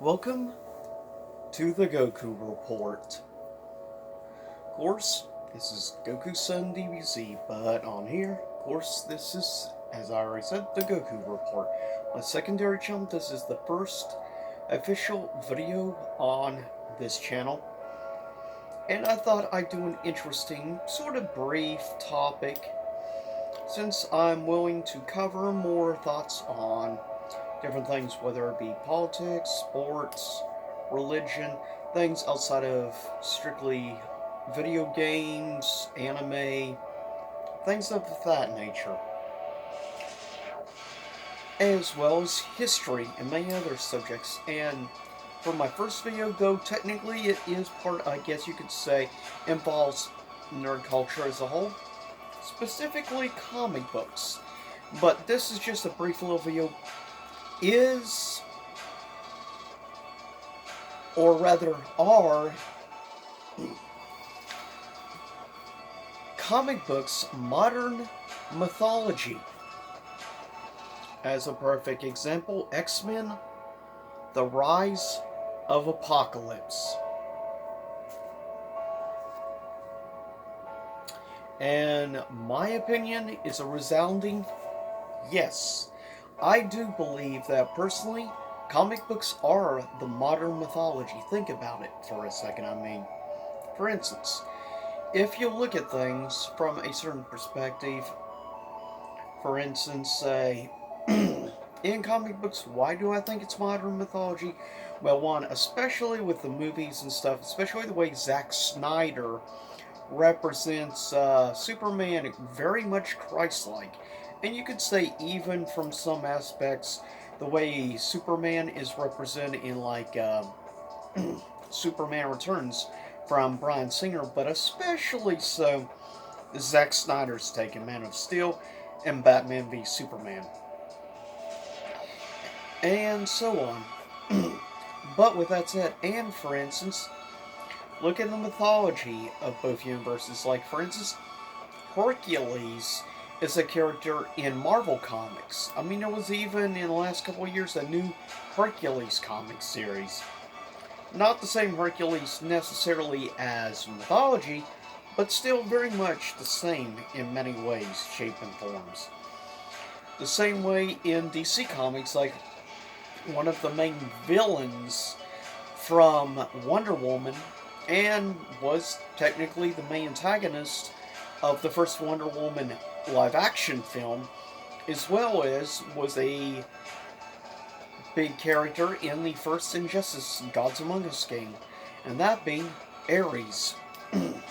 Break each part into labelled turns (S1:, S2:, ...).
S1: Welcome to the Goku Report. Of course, this is Goku's son DBZ, but on here, of course, this is, as I already said, the Goku Report. My secondary channel, this is the first official video on this channel, and I thought I'd do an interesting, sort of brief topic, since I'm willing to cover more thoughts on different things, whether it be politics, sports, religion, things outside of strictly video games, anime, things of that nature, as well as history and many other subjects. And for my first video, though, technically it is part, I guess you could say, involves nerd culture as a whole, specifically comic books. But this is just a brief little video. Is, or rather are, comic books modern mythology? As a perfect example, X-Men, The Rise of Apocalypse. And my opinion is a resounding yes. I do believe that, personally, comic books are the modern mythology. Think about it for a second. For instance, if you look at things from a certain perspective, for instance, say, in comic books, why do I think it's modern mythology? Well, one, especially with the movies and stuff, especially the way Zack Snyder represents Superman very much Christ-like. And you could say even from some aspects, the way Superman is represented in Superman Returns from Bryan Singer, but especially so Zack Snyder's take in Man of Steel and Batman v Superman. And so on. But with that said, and for instance, look at the mythology of both universes. Like, for instance, Hercules is a character in Marvel Comics. I mean, there was even, in the last couple of years, a new Hercules comic series. Not the same Hercules necessarily as mythology, but still very much the same in many ways, shape, and forms. The same way in DC Comics, like, one of the main villains from Wonder Woman, and was technically the main antagonist of the first Wonder Woman live-action film, as well as was a big character in the first Injustice Gods Among Us game, and that being Ares,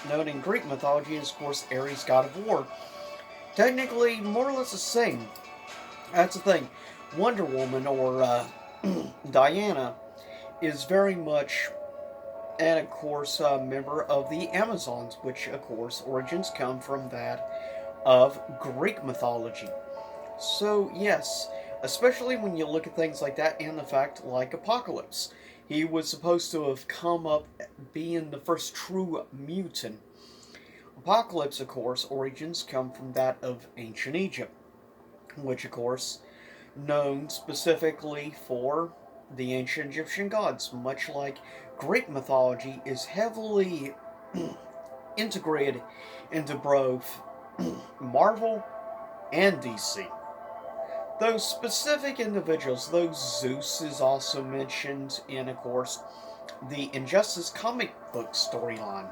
S1: known in Greek mythology as, of course, Ares, god of war. Technically, more or less the same. That's the thing. Wonder Woman, or Diana, is very much, and of course, a member of the Amazons, which, of course, origins come from that of Greek mythology. So, yes, especially when you look at things like that, and the fact, like Apocalypse. He was supposed to have come up being the first true mutant. Apocalypse, of course, origins come from that of ancient Egypt, which, of course, known specifically for the ancient Egyptian gods, much like Greek mythology is heavily integrated into both Marvel and DC. Those specific individuals, though Zeus is also mentioned in, of course, the Injustice comic book storyline,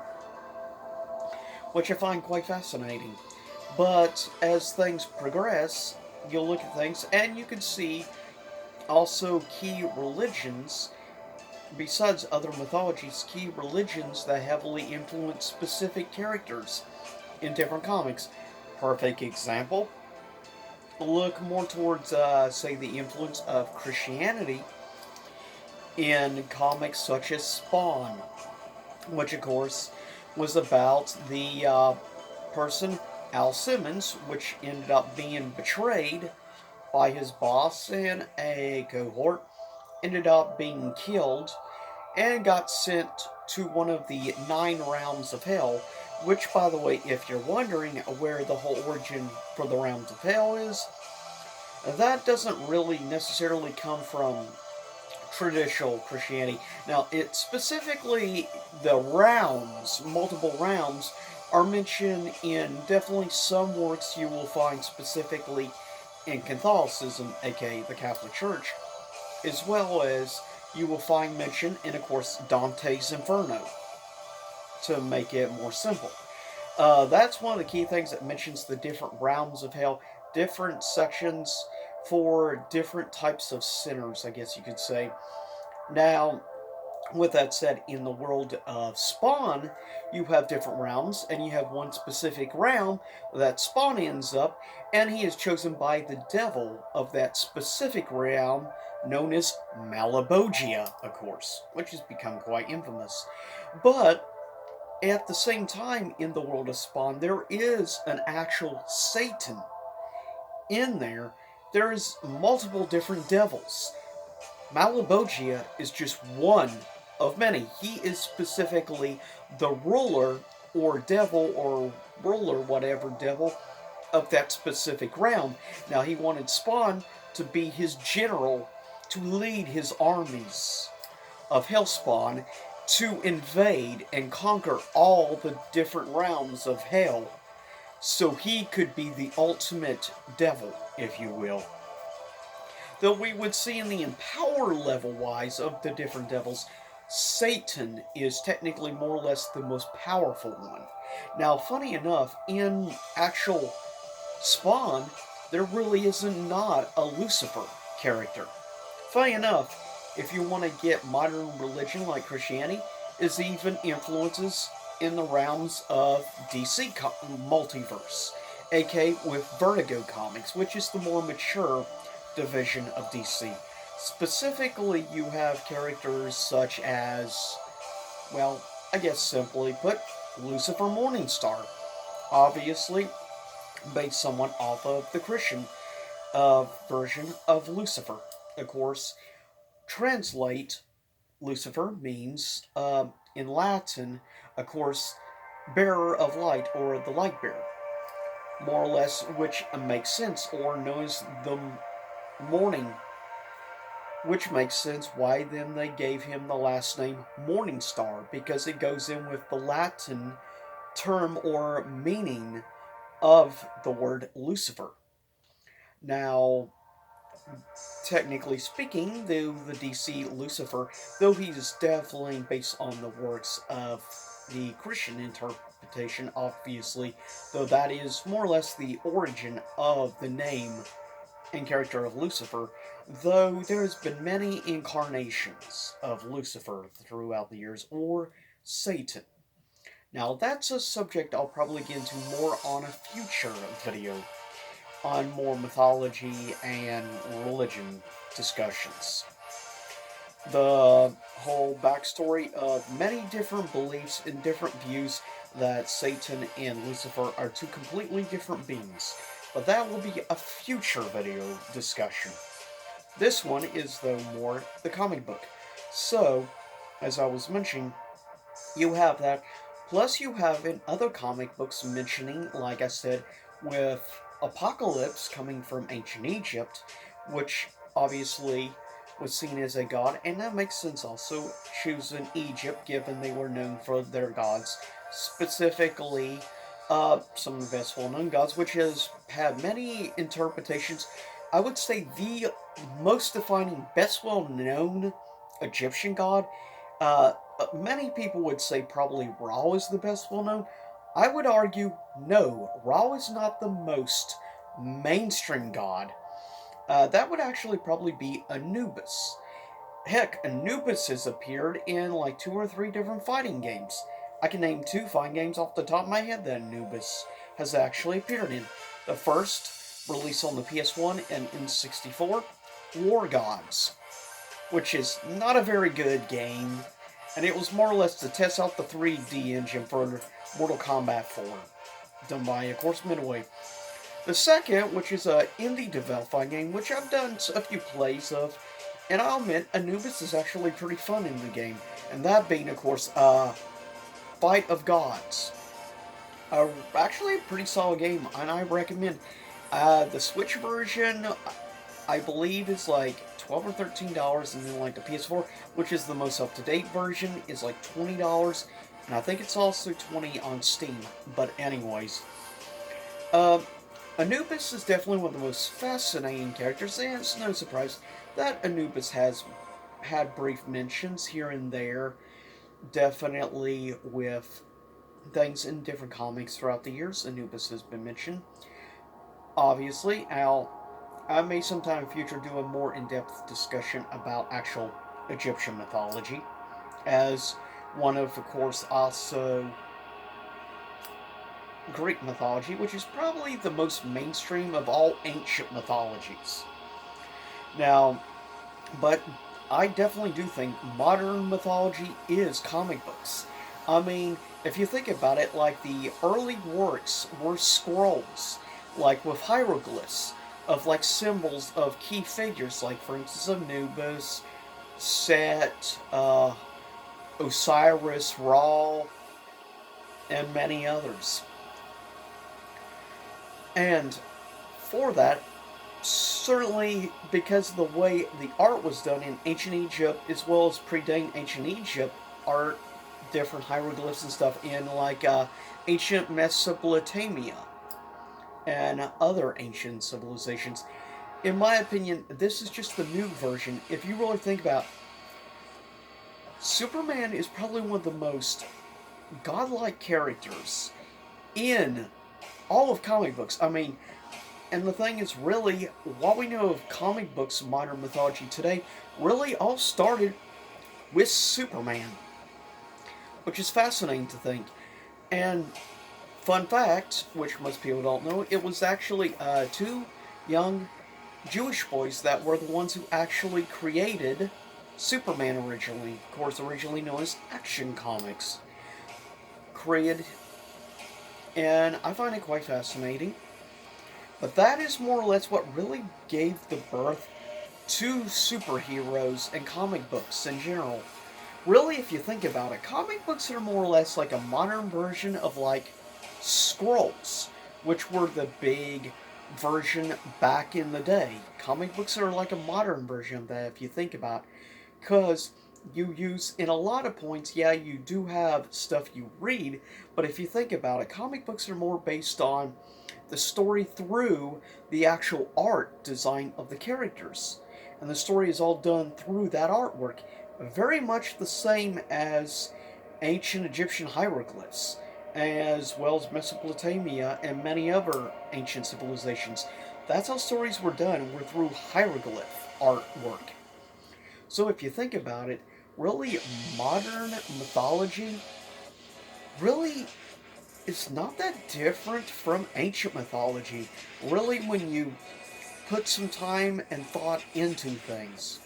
S1: which I find quite fascinating. But as things progress, you'll look at things and you can see also key religions, besides other mythologies, key religions that heavily influence specific characters in different comics. Perfect example, look more towards, say, the influence of Christianity in comics such as Spawn, which, of course, was about the person, Al Simmons, which ended up being betrayed by his boss, and a cohort ended up being killed and got sent to one of the 9 realms of hell, which, by the way, if you're wondering where the whole origin for the realms of hell is, that doesn't really necessarily come from traditional Christianity. Now, it specifically, the realms, multiple realms, are mentioned in definitely some works you will find specifically in Catholicism, aka the Catholic Church, as well as you will find mention in, of course, Dante's Inferno, to make it more simple. That's one of the key things that mentions the different realms of hell, different sections for different types of sinners, I guess you could say. Now, with that said, in the world of Spawn, you have different realms, and you have one specific realm that Spawn ends up, and he is chosen by the devil of that specific realm, known as Malebolgia, of course, which has become quite infamous. But at the same time, in the world of Spawn, there is an actual Satan in there. There's multiple different devils. Malebolgia is just one of many. He is specifically the ruler or devil or ruler, whatever devil, of that specific realm. Now, he wanted Spawn to be his general, to lead his armies of Hellspawn to invade and conquer all the different realms of hell, so he could be the ultimate devil, if you will. Though we would see in the power level wise of the different devils, Satan is technically more or less the most powerful one. Now, funny enough, in actual Spawn, there really isn't not a Lucifer character. Funny enough, if you want to get modern religion like Christianity, is even influences in the realms of DC multiverse, aka with Vertigo Comics, which is the more mature division of DC. Specifically, you have characters such as, well, I guess simply put, Lucifer Morningstar. Obviously, based somewhat off of the Christian version of Lucifer. Of course, translate Lucifer means, in Latin, of course, bearer of light or the light bearer. More or less, which makes sense, or known as the morning, which makes sense why then they gave him the last name Morningstar, because it goes in with the Latin term or meaning of the word Lucifer. Now, technically speaking, though the DC Lucifer, though he is definitely based on the works of the Christian interpretation, obviously, though that is more or less the origin of the name and character of Lucifer, though there's been many incarnations of Lucifer throughout the years, or Satan. Now, that's a subject I'll probably get into more on a future video, on more mythology and religion discussions. The whole backstory of many different beliefs and different views that Satan and Lucifer are two completely different beings. But that will be a future video discussion. This one is, though, more the comic book. So, as I was mentioning, you have that. Plus, you have in other comic books mentioning, like I said, with Apocalypse coming from ancient Egypt, which obviously was seen as a god, and that makes sense also, choosing Egypt given they were known for their gods, specifically some of the best well-known gods, which has had many interpretations. I would say the most defining, best well-known Egyptian god, many people would say probably Ra is the best well-known. I would argue, no, Ra is not the most mainstream god. That would actually probably be Anubis. Heck, Anubis has appeared in like 2 or 3 different fighting games. I can name 2 fighting games off the top of my head that Anubis has actually appeared in. The first, released on the PS1 and N64, War Gods, which is not a very good game, and it was more or less to test out the 3D engine for Mortal Kombat 4, done by, of course, Midway. The second, which is a indie developed fighting game, which I've done a few plays of, and I'll admit, Anubis is actually pretty fun in the game, and that being, of course, Fight of Gods. Actually a pretty solid game, and I recommend. The Switch version, I believe, is like $12 or $13, and then like the PS4, which is the most up-to-date version, is like $20, and I think it's also $20 on Steam. But anyways, uh, Anubis is definitely one of the most fascinating characters, and it's no surprise that Anubis has had brief mentions here and there, definitely with things in different comics throughout the years. Anubis has been mentioned. Obviously, I may sometime in the future do a more in-depth discussion about actual Egyptian mythology, as one of course, also Greek mythology, which is probably the most mainstream of all ancient mythologies. Now, but I definitely do think modern mythology is comic books. I mean, if you think about it, like the early works were scrolls, like with hieroglyphs of like symbols of key figures, like for instance Anubis, Set, Osiris, Ra, and many others. And for that, certainly because of the way the art was done in ancient Egypt as well as predating ancient Egypt art, different hieroglyphs and stuff in like ancient Mesopotamia and other ancient civilizations. In my opinion, this is just the new version. If you really think about it, Superman is probably one of the most godlike characters in all of comic books. I mean, and the thing is, really, what we know of comic books, modern mythology today, really all started with Superman, which is fascinating to think. And fun fact, which most people don't know, it was actually two young Jewish boys that were the ones who actually created Superman originally. Of course, originally known as Action Comics. Created, and I find it quite fascinating. But that is more or less what really gave the birth to superheroes and comic books in general. Really, if you think about it, comic books are more or less like a modern version of like scrolls, which were the big version back in the day. Comic books are like a modern version of that if you think about it. Because you use, in a lot of points, yeah, you do have stuff you read, but if you think about it, comic books are more based on the story through the actual art design of the characters. And the story is all done through that artwork. Very much the same as ancient Egyptian hieroglyphs, as well as Mesopotamia and many other ancient civilizations. That's how stories were done, were through hieroglyph artwork. So if you think about it, really modern mythology really is not that different from ancient mythology. Really, when you put some time and thought into things.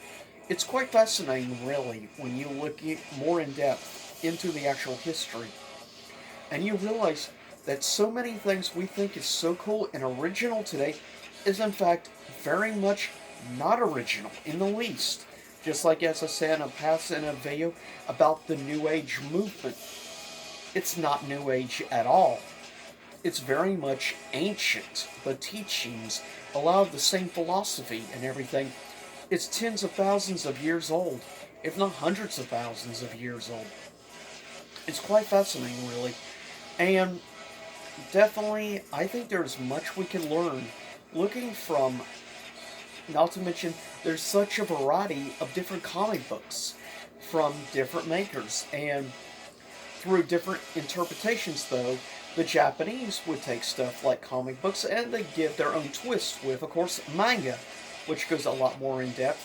S1: It's quite fascinating, really, when you look more in depth into the actual history. And you realize that so many things we think is so cool and original today is in fact very much not original in the least. Just like as I said in a video about the New Age movement. It's not New Age at all. It's very much ancient. The teachings, a lot of the same philosophy and everything. It's tens of thousands of years old, if not hundreds of thousands of years old. It's quite fascinating, really. And definitely, I think there's much we can learn looking from, not to mention, there's such a variety of different comic books from different makers. And through different interpretations, though, the Japanese would take stuff like comic books and they give their own twist with, of course, manga, which goes a lot more in depth.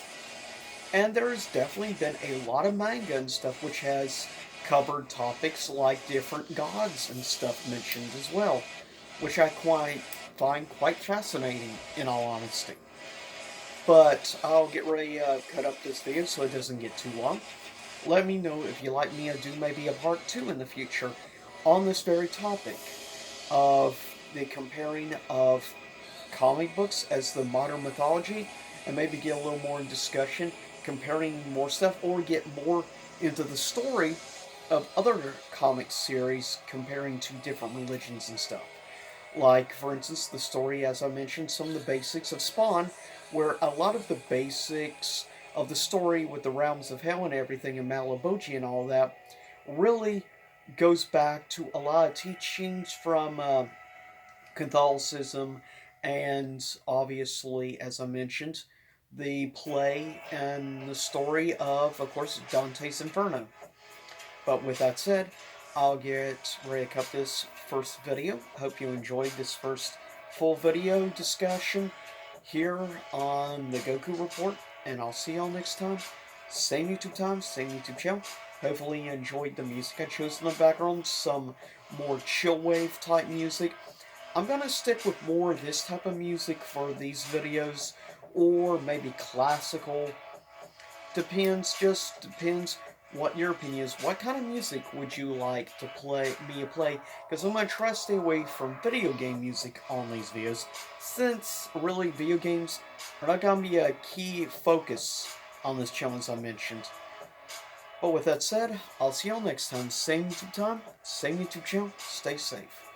S1: And there's definitely been a lot of manga and stuff which has covered topics like different gods and stuff mentioned as well, which I find quite fascinating, in all honesty. But I'll get ready to cut up this video so it doesn't get too long. Let me know if you'd like me to do maybe a part 2 in the future on this very topic of the comparing of comic books as the modern mythology, and maybe get a little more in discussion, comparing more stuff, or get more into the story of other comic series comparing to different religions and stuff. Like, for instance, the story, as I mentioned, some of the basics of Spawn, where a lot of the basics of the story with the realms of hell and everything and Malaboji and all that really goes back to a lot of teachings from Catholicism and obviously, as I mentioned, the play and the story of course, Dante's Inferno. But with that said, I'll get ready to cut this first video. Hope you enjoyed this first full video discussion here on the Goku Report, and I'll see y'all next time, same YouTube channel. Hopefully you enjoyed the music I chose in the background, some more chill wave type music. I'm gonna stick with more of this type of music for these videos, or maybe classical. Just depends what your opinion is. What kind of music would you like to play? Because I'm gonna try to stay away from video game music on these videos, since really video games are not gonna be a key focus on this channel as I mentioned. But with that said, I'll see y'all next time. Same YouTube channel. Stay safe.